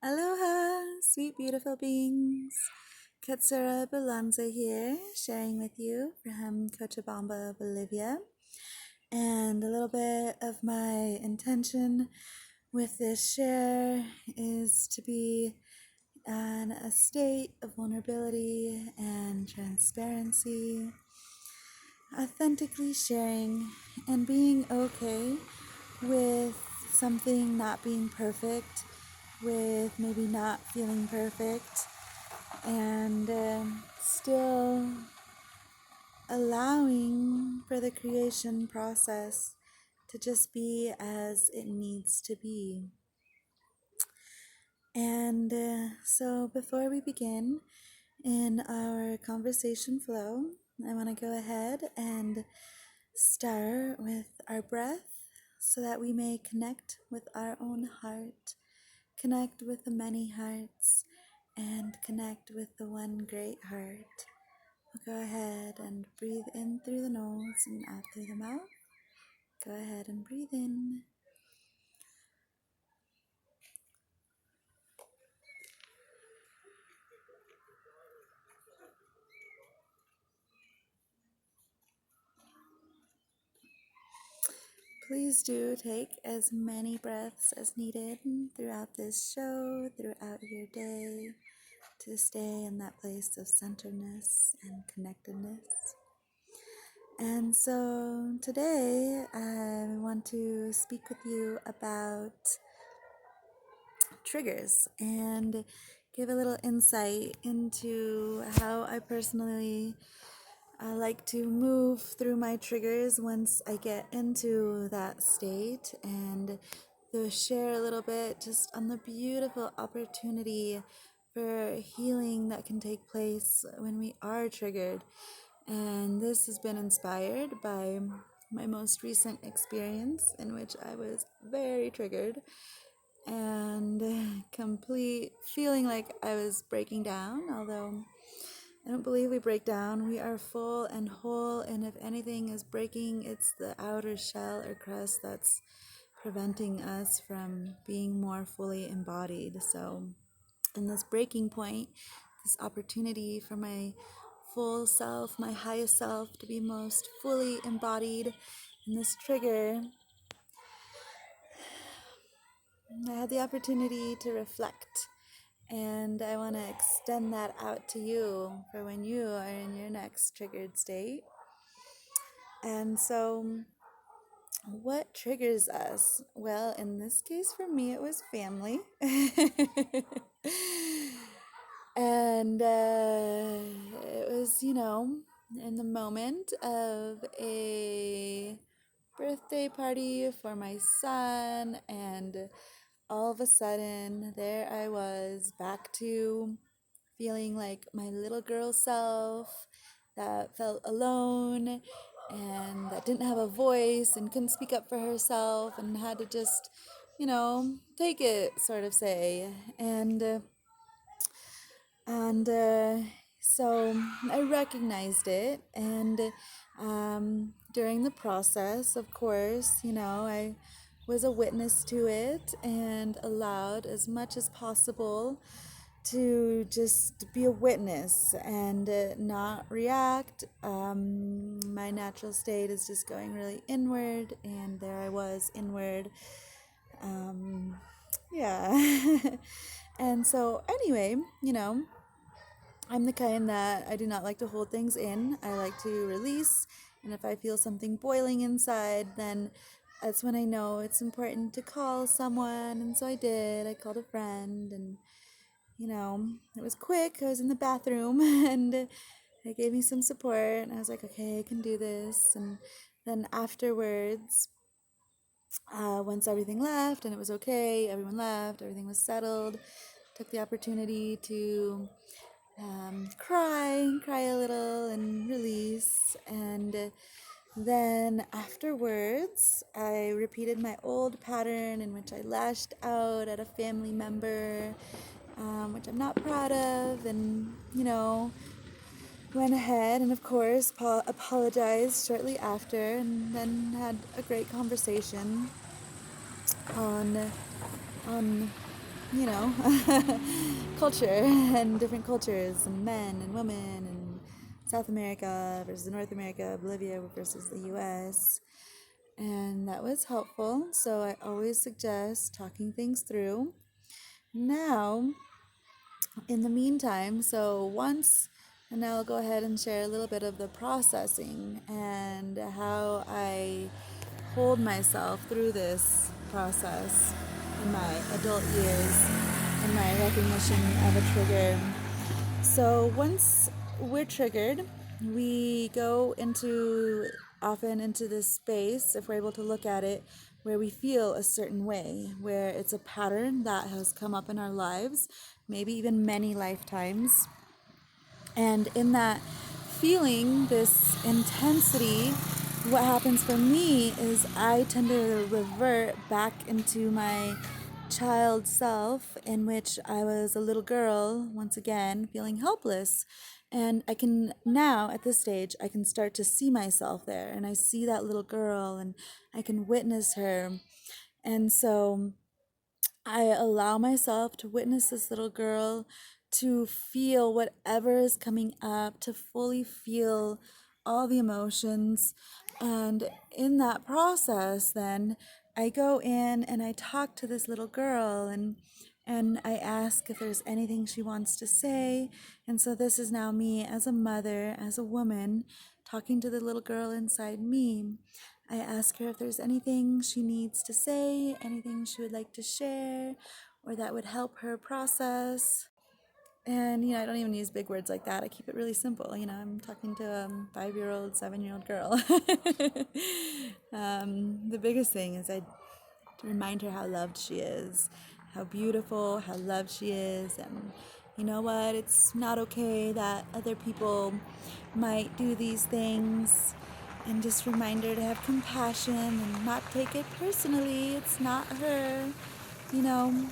Aloha, sweet beautiful beings. Katsura Balanza here, sharing with you from Cochabamba, Bolivia. And a little bit of my intention with this share is to be in a state of vulnerability and transparency, authentically sharing and being okay with something not being perfect, with maybe not feeling perfect, and still allowing for the creation process to just be as it needs to be. And so before we begin in our conversation flow, I want to go ahead and start with our breath so that we may connect with our own heart, connect with the many hearts, and connect with the one great heart. We'll go ahead and breathe in through the nose and out through the mouth. Go ahead and breathe in. Please do take as many breaths as needed throughout this show, throughout your day, to stay in that place of centeredness and connectedness. And so today I want to speak with you about triggers and give a little insight into how I personally like to move through my triggers once I get into that state, and to share a little bit just on the beautiful opportunity for healing that can take place when we are triggered. And this has been inspired by my most recent experience in which I was very triggered and complete feeling like I was breaking down, although I don't believe we break down. We are full and whole, and if anything is breaking, it's the outer shell or crust that's preventing us from being more fully embodied. So in this breaking point, this opportunity for my full self, my highest self, to be most fully embodied in this trigger, I had the opportunity to reflect, and I want to extend that out to you for when you are in your next triggered state. And so, what triggers us? Well, in this case, for me, it was family. And it was, in the moment of a birthday party for my son, and all of a sudden, there I was back to feeling like my little girl self that felt alone and that didn't have a voice and couldn't speak up for herself and had to just, take it, sort of say. And so I recognized it, and during the process, of course, I was a witness to it and allowed as much as possible to just be a witness and not react. My natural state is just going really inward, and there I was inward. Um, yeah. And so, anyway, I'm the kind that I do not like to hold things in. I like to release. And if I feel something boiling inside, then that's when I know it's important to call someone. And so I did. I called a friend, and it was quick. I was in the bathroom and they gave me some support. And I was like, okay, I can do this. And then afterwards, once everything left and it was okay, everyone left, everything was settled, took the opportunity to cry a little and release. And then afterwards, I repeated my old pattern in which I lashed out at a family member, which I'm not proud of, and, went ahead and, of course, apologized shortly after, and then had a great conversation on you know, culture and different cultures and men and women and South America versus North America, Bolivia versus the US. And that was helpful. So I always suggest talking things through. Now, in the meantime, and I'll go ahead and share a little bit of the processing and how I hold myself through this process in my adult years and my recognition of a trigger. So once we're triggered, we go often into this space, if we're able to look at it, where we feel a certain way, where it's a pattern that has come up in our lives, maybe even many lifetimes. And in that feeling, this intensity, what happens for me is I tend to revert back into my child self, in which I was a little girl, once again, feeling helpless. And I can now, at this stage, I can start to see myself there. And I see that little girl and I can witness her. And so I allow myself to witness this little girl, to feel whatever is coming up, to fully feel all the emotions. And in that process, then I go in and I talk to this little girl, and I ask if there's anything she wants to say. And so this is now me as a mother, as a woman, talking to the little girl inside me. I ask her if there's anything she needs to say, anything she would like to share, or that would help her process. And, I don't even use big words like that. I keep it really simple. I'm talking to a 5-year-old, 7-year-old girl. The biggest thing is I remind her how loved she is, how beautiful, how loved she is, and you know what? It's not okay that other people might do these things. And just remind her to have compassion and not take it personally. It's not her. You know,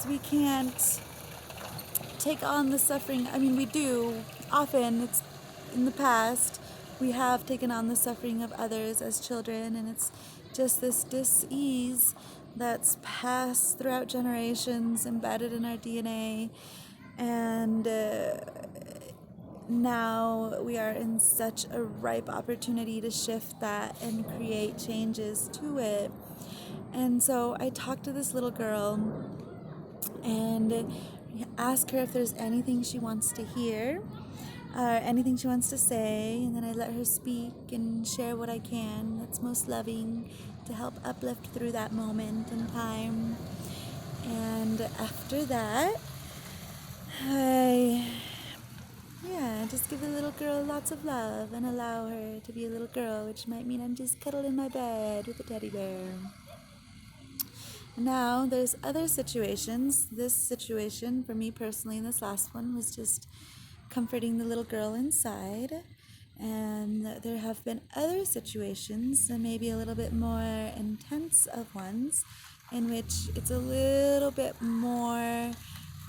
we can't take on the suffering. I mean, we do. Often, it's in the past, we have taken on the suffering of others as children, and it's just this dis-ease that's passed throughout generations, embedded in our DNA. And now we are in such a ripe opportunity to shift that and create changes to it. And so I talked to this little girl and ask her if there's anything she wants to hear or anything she wants to say, and then I let her speak and share what I can that's most loving to help uplift through that moment in time. And after that, I just give the little girl lots of love and allow her to be a little girl, which might mean I'm just cuddled in my bed with a teddy bear. Now, there's other situations. This situation, for me personally, and this last one, was just comforting the little girl inside. And there have been other situations, and maybe a little bit more intense of ones, in which it's a little bit more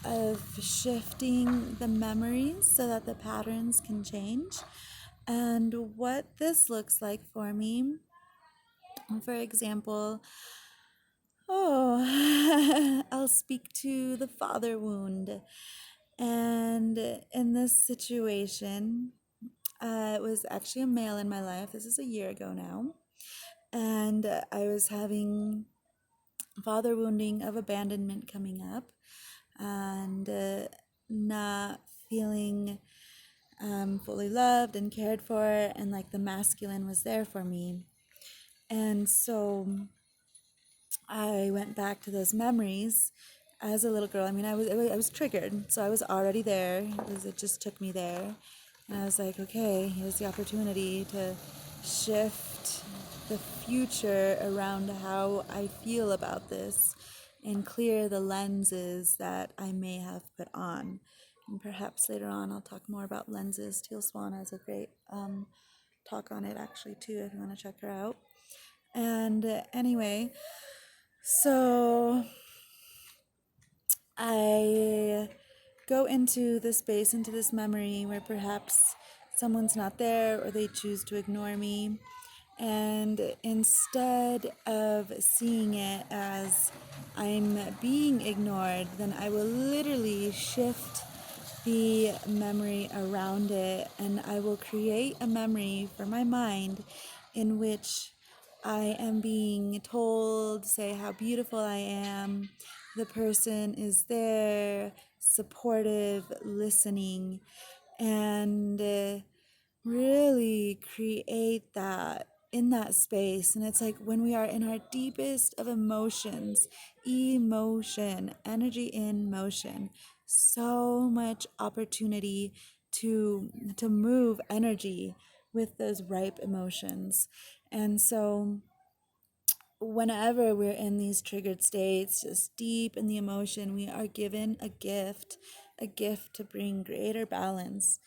of shifting the memories so that the patterns can change. And what this looks like for me, for example, I'll speak to the father wound. And in this situation, it was actually a male in my life. This is a year ago now. And I was having father wounding of abandonment coming up, and not feeling fully loved and cared for, and like the masculine was there for me. And so I went back to those memories as a little girl. I mean, I was triggered, so I was already there. It just took me there, and I was like, okay, here's the opportunity to shift the future around how I feel about this, and clear the lenses that I may have put on. And perhaps later on, I'll talk more about lenses. Teal Swan has a great talk on it actually too, if you want to check her out. And anyway. So I go into this space, into this memory where perhaps someone's not there or they choose to ignore me. And instead of seeing it as I'm being ignored, then I will literally shift the memory around it, and I will create a memory for my mind in which I am being told, say, how beautiful I am. The person is there, supportive, listening, and really create that in that space. And it's like when we are in our deepest of emotions, emotion, energy in motion, so much opportunity to move energy with those ripe emotions. And so whenever we're in these triggered states, just deep in the emotion, we are given a gift to bring greater balance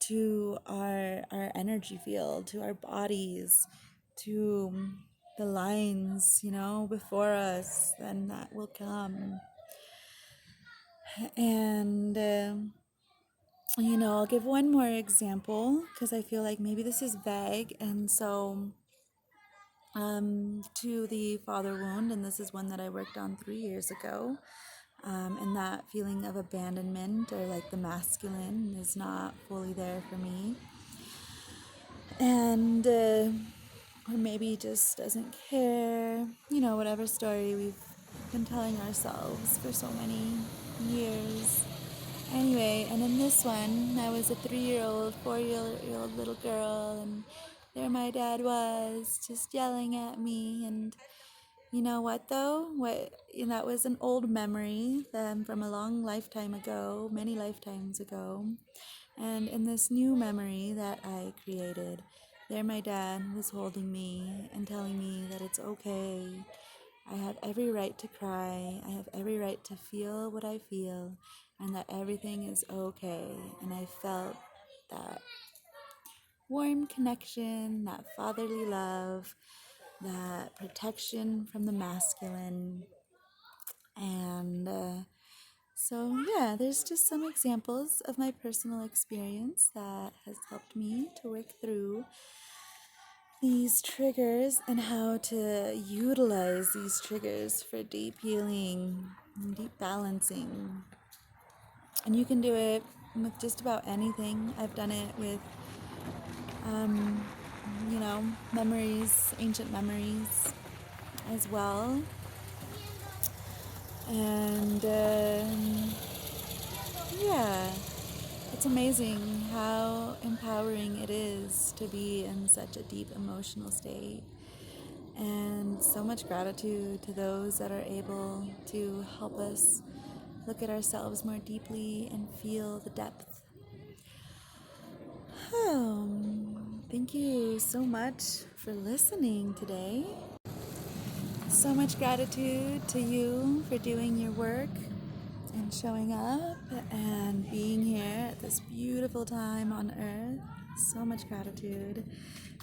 to our energy field, to our bodies, to the lines, before us, then that will come. And, I'll give one more example because I feel like maybe this is vague. And so, to the father wound, and this is one that I worked on 3 years ago. And that feeling of abandonment or like the masculine is not fully there for me. And, or maybe just doesn't care, whatever story we've been telling ourselves for so many years. Anyway, and in this one, I was a 3-year-old, 4-year-old little girl, and there my dad was just yelling at me. And you know what, though? That was an old memory from a long lifetime ago, many lifetimes ago. And in this new memory that I created, there my dad was holding me and telling me that it's okay. I have every right to cry. I have every right to feel what I feel, and that everything is okay. And I felt that warm connection, that fatherly love, that protection from the masculine. And yeah, there's just some examples of my personal experience that has helped me to work through these triggers and how to utilize these triggers for deep healing and deep balancing. And you can do it with just about anything. I've done it with, um, memories, ancient memories as well. And yeah, it's amazing how empowering it is to be in such a deep emotional state. And so much gratitude to those that are able to help us look at ourselves more deeply and feel the depth. Thank you so much for listening today. So much gratitude to you for doing your work and showing up and being here at this beautiful time on earth. So much gratitude.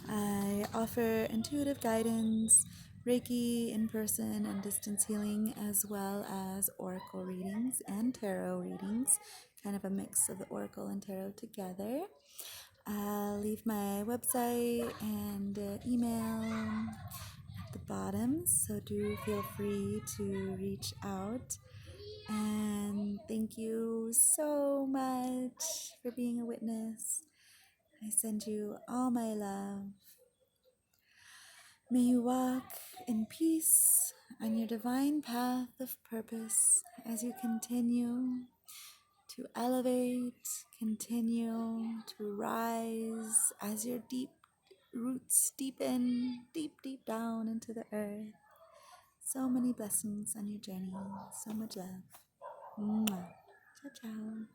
I offer intuitive guidance, Reiki in person and distance healing, as well as oracle readings and tarot readings, kind of a mix of the oracle and tarot together. I'll leave my website and email at the bottom, so do feel free to reach out. And thank you so much for being a witness. I send you all my love. May you walk in peace on your divine path of purpose as you continue to elevate, continue to rise as your deep roots deepen, deep, deep down into the earth. So many blessings on your journey. So much love. Mwah. Ciao, ciao.